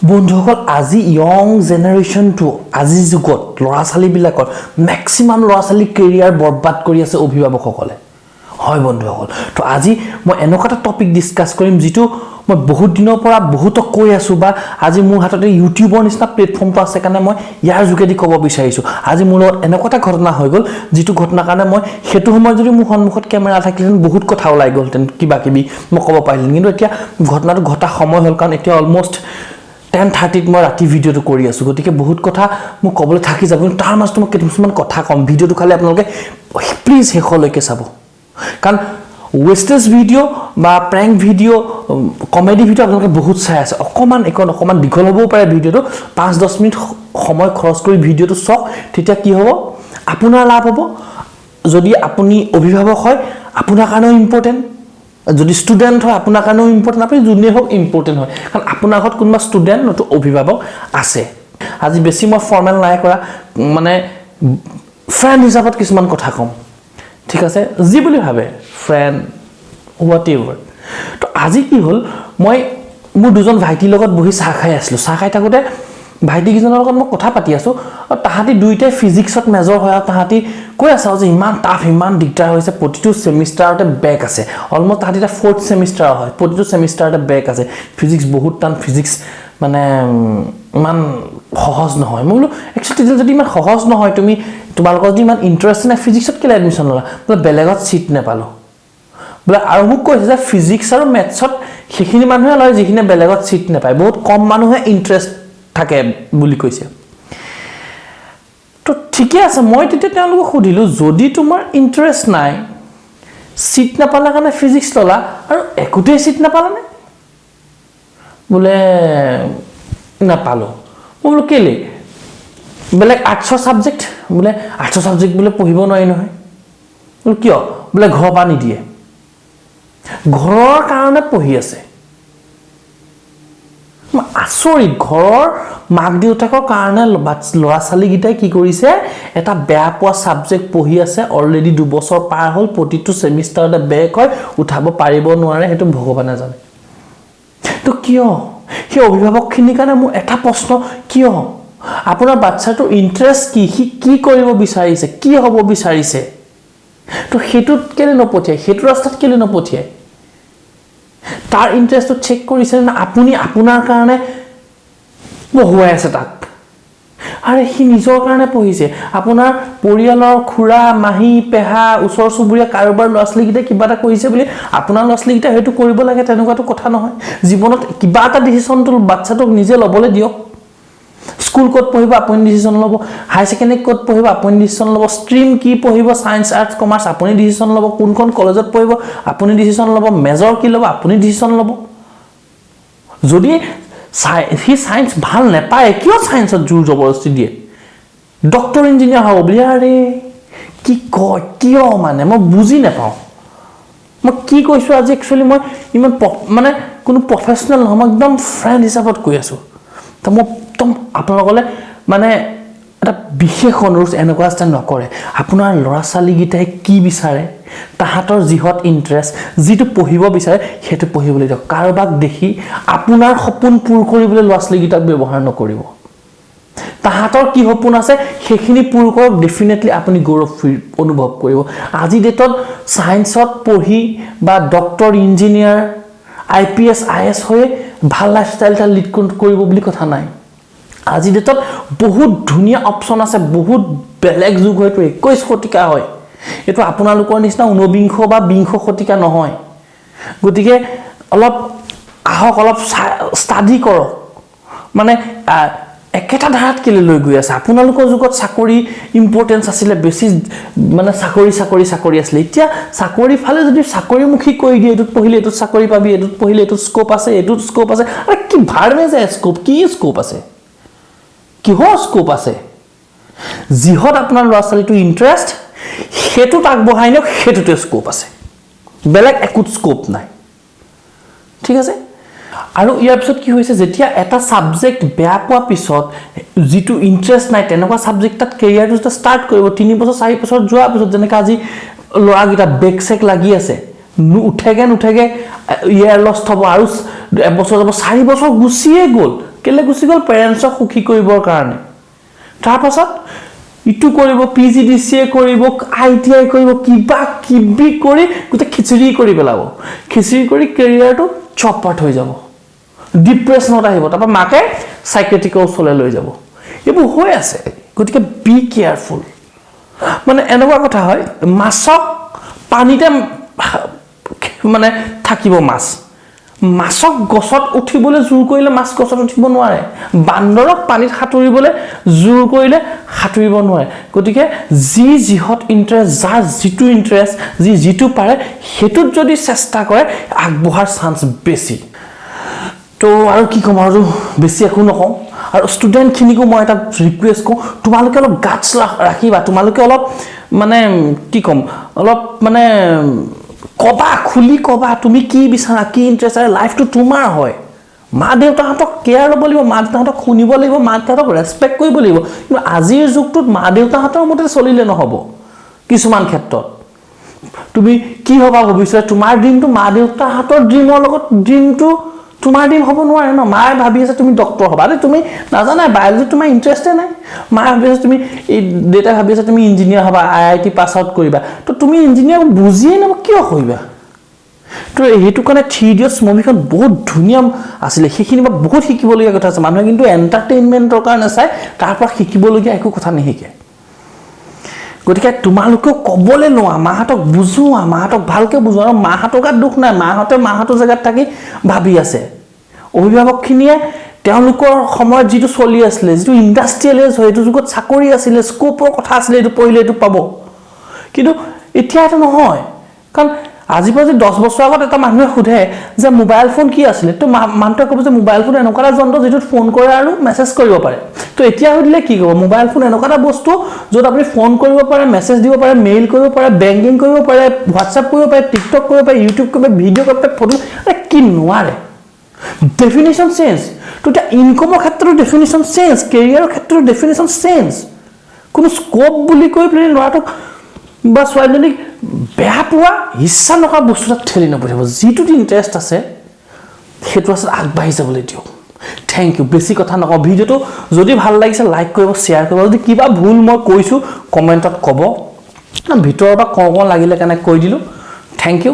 বন্ধুসকল আজি ইয়ং জেনাৰেশ্যনটো আজিৰ যুগত ল'ৰা ছোৱালীবিলাকৰ মেক্সিমাম ল'ৰা ছোৱালী কেৰিয়াৰ বৰবাদ কৰি আছে অভিভাৱকসকলে হয় বন্ধুসকল তো আজি মই এনেকুৱা এটা টপিক ডিসকাস কৰিম যেটো মই বহুত দিনৰ পৰা বহুতক কৈ আছো বা আজি মোৰ হাততে ইউটিউবৰ নিচিনা প্লেটফৰ্মটো আছে কাৰণে মই ইয়াৰ যোগেদি ক'ব বিচাৰিছো আজি মোৰ লগত এনেকুৱা এটা ঘটনা হৈ গ'ল যেটো ঘটনা কাৰণে মই হেতু সময় যদি মোৰ সন্মুখত কেমেৰা থাকিলেন বহুত কথা ওলাই গ'লতেন কিবা কিবি মই ক'ব পাৰিলেন কিন্তু এতিয়া ঘটনাটো ঘটা সময় হ'ল কাৰণ এতিয়া অলমোষ্ট 10:30 মই ৰাতি ভিডিওটো কৰি আছো গতিকে বহুত কথা মই ক'বলৈ থাকি যাব কিন্তু তাৰ মাজত মই কেইটামান কথা কম ভিডিওটো খালি আপোনালোকে প্লিজ হেখলৈকে চাব কাৰণ ওয়েস্টেজ ভিডিও বা প্র্যাঙ্ক ভিডিও কমেডি ভিডিও আপোনালোকে বহুত চাই আছে অকমান দীঘল হ'বও পাৰে ভিডিওটো 5-10 মিনিট সময় খৰচ কৰি ভিডিওটো চাওক তেতিয়া কি হ'ব আপোনাৰ লাভ হ'ব যদি আপুনি অভিভাৱক হয় আপোনাৰ কাৰণেও ইম্পৰ্টেন্ট যদি স্টুডেন্ট হয় আপোনাৰ কাৰণেও ইম্পৰ্টেন্ট আপুনি জুনিয়ৰ হোক ইম্পৰ্টেন্ট হয় কাৰণ আপোনাৰ ঘৰত কোনবা স্টুডেন্ট নটো অভিভাৱক আছে আজি বেছি মই ফৰ্মেল নাই কৰা মানে ফ্ৰেন্ড হিচাপত কিছুমান কথা কম ঠিক আছে জি বুলি ভাবে ফ্ৰেন্ড হোৱাটএভাৰ তো আজি কি হ'ল মই মোৰ দুজন ভাইটিৰ লগত বহি চাহ খাই আছিলো চাহ খাই থাকোতে ভাইটি কিজনৰ লগত মই কথা পাতি আছো আৰু তাহাতি দুইটাই ফিজিক্সত মেজৰ হয় আৰু তাহাতি কৈ আছে যে ইমান টাফ ইমান দিগদাৰ হৈছে প্ৰতিটো সেমিষ্টাৰতে বেক আছে অলমোষ্ট তাহাতি এটা 4th সেমিষ্টাৰ হয় প্ৰতিটো সেমিষ্টাৰতে বেক আছে ফিজিক্স বহুত টান ফিজিক্স মানে ইমান সহজ নহয় মই বলো একচুয়ালি যদি ইমান সহজ নহয় তুমি তোমালোকৰ যদি ইমান ইন্টাৰেষ্ট নাই ফিজিক্সত কেলে এডমিশন ললা বলে বেলেগত সিট নেপালো বলে আৰু মোক কৈছে যে ফিজিক্স আৰু ম্যাথছত সেইখিনি মানুহে লয় যিখিনি বেলেগত সিট নেপায় বহুত কম মানুহে ইন্টাৰেষ্ট থাকে বুলি কৈছে তো ঠিকে আছে মই তেতিয়া তেওঁলোকক খুদিলো যদি তোমাৰ ইন্টাৰেষ্ট নাই সিট নাপালা কাৰণে ফিজিক্স ললা আৰু একোতে সিট নাপালা নে বলে নাপালো বলো কেলে বেলেগ আৰ্টছৰ সাবজেক্ট বলে আৰ্টছৰ সাবজেক্ট বলে পঢ়িব নোৱাৰি নহয় বলো কিয় বলে ঘৰ পা নিদিয়ে ঘৰৰ কাৰণে পঢ়ি আছে আচৰিত ঘৰৰ মাক দেউতাকৰ কাৰণে ল'ৰা ছোৱালী গিটাই কি কৰিছে এটা বেয়া পোৱা সাবজেক্ট পঢ়ি আছে অলৰেডি 2 বছৰ পাৰ হ'ল প্ৰতিটো সেমিষ্টাৰতে বেক হয় উঠাব পাৰিব নোৱাৰে হেতু ভগৱানে জানে তো কিয় হে অভিভাৱকখিনিৰ কাৰণে মোৰ এটা প্ৰশ্ন কিয় আপোনাৰ বাচ্চাটোৰ ইন্টাৰেষ্ট কি কৰিব বিচাৰিছে কি হ'ব বিচাৰিছে তো হেতুত কেলে নপঠিয়াই হেতু ৰাস্তাত কেলে নপঠিয়াই তাৰ ইন্টাৰেষ্টটো চেক কৰিছে না আপুনি আপোনাৰ কাৰণে পঢ়ুৱাই আছে তাক আৰে হি নিজৰ কাৰণে পঢ়িছে আপোনাৰ পৰিয়ালৰ খুৰা মাহী পেহা ওচৰ চুবুৰীয়া কাৰোবাৰ ল'ছলি গিটা কিবা এটা কৰিছে বুলি আপোনাৰ ল'ছলি গিটা হেতু কৰিব লাগে তেনেকুৱাটো কথা নহয় জীৱনত কিবা এটা ডিসিশনটো বাচ্চাটোক নিজে লবলৈ দিয়ক স্কুল কোড পঢ়িব আপুনি ডিসিশন লব হাই সেকেন্ডাৰী কোড পঢ়িব আপুনি ডিসিশন লব স্ট্ৰীম কি পঢ়িব সায়েন্স আৰ্টস কমাৰ্স আপুনি ডিসিশন লব কোনখন কলেজত পঢ়িব আপুনি ডিসিশন লব মেজৰ কি লব আপুনি ডিসিশন লব যদি হি সায়েন্স ভাল নেপায় কিয় সায়েন্সত জোৰ জবৰদস্তি দিয়ে ডক্টৰ ইঞ্জিনিয়াৰ হ'ব বুলি আৰে কি কয় কিয় মানে মই বুজি নাপাওঁ মই কি কৈছো আজি একচুয়ালি মই ইমান মানে কোনো প্ৰফেশনাল নহয় মই একদম ফ্ৰেন্ড হিচাপত কৈ আছো তো মই আপোনালোকলে মানে এটা বিশেষ অনুৰোধ এনেকুৱা ষ্টান নকৰে আপোনাৰ ল'ৰা ছোৱালী গিটাই কি বিচাৰে তাহাতৰ জিহত ইন্টাৰেষ্ট যেটো পঢ়িব বিচাৰে হেতু পঢ়িবলৈ দিয়ক কাৰোবাক দেখি আপোনাৰ সপোন পূৰ কৰিবলৈ ল'ৰা ছোৱালী গিটাক ব্যৱহাৰ নকৰিব তাহাতৰ কি সপোন আছে সেইখিনি পূৰ কৰক ডেফিনেটলি আপুনি গৌৰৱ অনুভৱ কৰিব আজি ডেটত সায়েন্সত পঢ়ি বা ডক্টৰ ইঞ্জিনিয়াৰ আইপিএস আইএস হৈ ভাল লাইফষ্টাইল এটা লিড কৰিব বুলি কথা নাই আজি ডেটত বহুত ধুনিয়া অপচন আছে বহুত বেলেগ যুগ হয়তো 21 শতিকা হয় এটো আপোনালোকৰ নিচিনা 19 বা 20 শতিকা নহয় গতিকে অলপ আহক অলপ ষ্টাডি কৰক মানে একেটা ধাৰাত কেলে লৈ গৈ আছে আপোনালোকৰ যুগত চাকৰি ইম্পৰ্টেন্স আছিল বেছি মানে চাকৰি আছিল এতিয়া চাকৰি ফালে যদি চাকৰিমুখী কৰি দিয়ে এটোত পঢ়িলে এটোত চাকৰি পাবি এটোত পঢ়িলে এটোত স্কোপ আছে এটোত স্কোপ আছে আৰে কি ভাৰমে যায় স্কোপ কি স্কোপ আছে কিহৰ স্কোপ আছে জিহত আপোনাৰ ল'ৰা ছোৱালীটো ইন্টাৰেষ্ট হেতু তাক বহাই নিয়ক হেতুতে স্কোপ আছে বেলেগ একোত স্কোপ নাই ঠিক আছে আৰু ইয়াৰ পিছত কি হৈছে যেতিয়া এটা সাবজেক্ট বেয়া পোৱা পিছত যেটো ইন্টাৰেষ্ট নাই তেনেকুৱা সাবজেক্টত কেৰিয়াৰটো ষ্টাৰ্ট কৰিব 3 বছৰ 4 বছৰ যোৱা পিছত যেনেকা আজি ল'ৰা গিটা বেক চেক লাগি আছে উঠেগে ইয়াৰ লষ্ট হ'ব আৰু এবছৰ যাব 4 বছৰ গুছিয়ে গ'ল কেলে গুচি গ'ল পেৰেণ্টছক সুখী কৰিবৰ কাৰণে তাৰপাছত ইটো কৰিব PGDCA কৰিব ITI কৰিব কিবা কিবি কৰি গোটেই খিচৰি কৰি পেলাব খিচৰি কৰি কেৰিয়াৰটো চপাট হৈ যাব ডিপ্ৰেছনত আহিব তাৰপৰা মাকে সাইকিয়াট্ৰিকৰ ওচৰলৈ লৈ যাব এইবোৰ হৈ আছে গতিকে বি কেয়াৰফুল মানে এনেকুৱা কথা হয় মাছক পানীতে মানে থাকিব মাছক গছত উঠিবলৈ জোৰ কৰিলে মাছ গছত উঠিব নোৱাৰে বান্দৰক পানীত সাঁতুৰিবলৈ জোৰ কৰিলে সাঁতুৰিব নোৱাৰে গতিকে যি জিহত ইন্টাৰেষ্ট যাৰ যিটো ইন্টাৰেষ্ট যিটো পাৰে হেতুত যদি চেষ্টা কৰে আগবঢ়াৰ চান্স বেছি তো আৰু কি কম আৰু বেছি একো নকওঁ আৰু ষ্টুডেণ্টখিনিকো মই এটা ৰিকুৱেষ্ট কৰোঁ তোমালোকে অলপ গাটছ ৰাখিবা তোমালোকে অলপ মানে কি ক'ম অলপ মানে কবা খুলি কবা তুমি কি বিচাৰা কি ইন্টাৰেষ্ট আছে লাইফটো তোমাৰ হয় মা দেউতাহঁতক কেয়াৰ ল'ব লাগিব মা দেউতাহঁতক শুনিব লাগিব মা দেউতাহঁতক ৰেছপেক্ট কৰিব লাগিব কিন্তু আজিৰ যুগটোত মা দেউতাহঁতৰ মতে চলিলে নহ'ব কিছুমান ক্ষেত্ৰত তুমি কি হ'বা ভৱিষ্যতে তোমাৰ ড্ৰিমটো মা দেউতাহঁতৰ ড্ৰিমৰ লগত ড্ৰিমটো তোমাৰ ড্ৰিম হ'ব নোৱাৰে ন মায়ে ভাবি আছে তুমি ডক্টৰ হ'বা আৰে তুমি নাজানা বায়োলজি তোমাৰ ইন্টাৰেষ্টে নাই মায়ে ভাবি আছে তুমি এই দেউতাই ভাবি আছে তুমি ইঞ্জিনিয়াৰ হ'বা IIT পাছ আউট কৰিবা তো তুমি ইঞ্জিনিয়াৰ বুজিয়ে নাপাবা কিয় কৰিবা তো সেইটো কাৰণে 3 Idiots মুভিখন বহুত ধুনীয়া আছিলে সেইখিনি বহুত শিকিবলগীয়া কথা আছে মানুহে কিন্তু এন্টাৰটেইনমেন্টৰ কাৰণে চাই তাৰ পৰা শিকিবলগীয়া একো কথা নিশিকে গতিকে তোমালোকেও ক'বলৈ নোৱা মাহঁতক বুজোৱা মাহঁতক ভালকৈ বুজোৱা আৰু মাহঁতৰ গাত দুখ নাই মাহঁতৰ জেগাত থাকি ভাবি আছে অভিভাৱকখিনিয়ে তেওঁলোকৰ সময়ত যিটো চলি আছিলে যিটো ইণ্ডাষ্ট্ৰিয়েল এজ হয় এইটো যুগত চাকৰি আছিলে স্কোপৰ কথা আছিলে এইটো পঢ়িলে এইটো পাব কিন্তু এতিয়া এইটো নহয় কাৰণ আজি পৰা 10 বছৰ আগত এটা মানুহে সোধে যে মোবাইল ফোন কি আছিলে তো মানুহটোৱে ক'ব যে মোবাইল ফোন এনেকুৱা এটা যন্ত্ৰ যিটোত ফোন কৰে আৰু মেছেজ কৰিব পাৰে তো এতিয়া সুধিলে কি ক'ব মোবাইল ফোন এনেকুৱা এটা বস্তু য'ত আপুনি ফোন কৰিব পাৰে মেছেজ দিব পাৰে মেইল কৰিব পাৰে বেংকিং কৰিব পাৰে হোৱাটছআপ কৰিব পাৰে টিকটক কৰিব পাৰে ইউটিউব কৰিব পাৰে ভিডিঅ' কৰিব পাৰে ফটো কি নোৱাৰে ডেফিনেশ্যন চেঞ্জ তো এতিয়া ইনকমৰ ক্ষেত্ৰতো ডেফিনেশ্যন চেঞ্জ কেৰিয়াৰৰ ক্ষেত্ৰতো ডেফিনেশ্যন চেঞ্জ কোনো স্কোপ বুলি কৈ পেলাই ল'ৰাটোক বা ছোৱালীজনীক বেয়া পোৱা ইচ্ছা নকৰা বস্তু এটা ঠেলি নপঠিয়াব যিটোত ইণ্টাৰেষ্ট আছে সেইটো আছে আগবাঢ়ি যাবলৈ দিয়ক থ্যাংক ইউ বেছি কথা নকওঁ ভিডিঅ'টো যদি ভাল লাগিছে লাইক কৰিব শ্বেয়াৰ কৰিব যদি কিবা ভুল মই কৈছোঁ কমেণ্টত ক'ব ভিতৰৰ পৰা কওঁ লাগিলে কাৰণে কৈ দিলোঁ থ্যাংক ইউ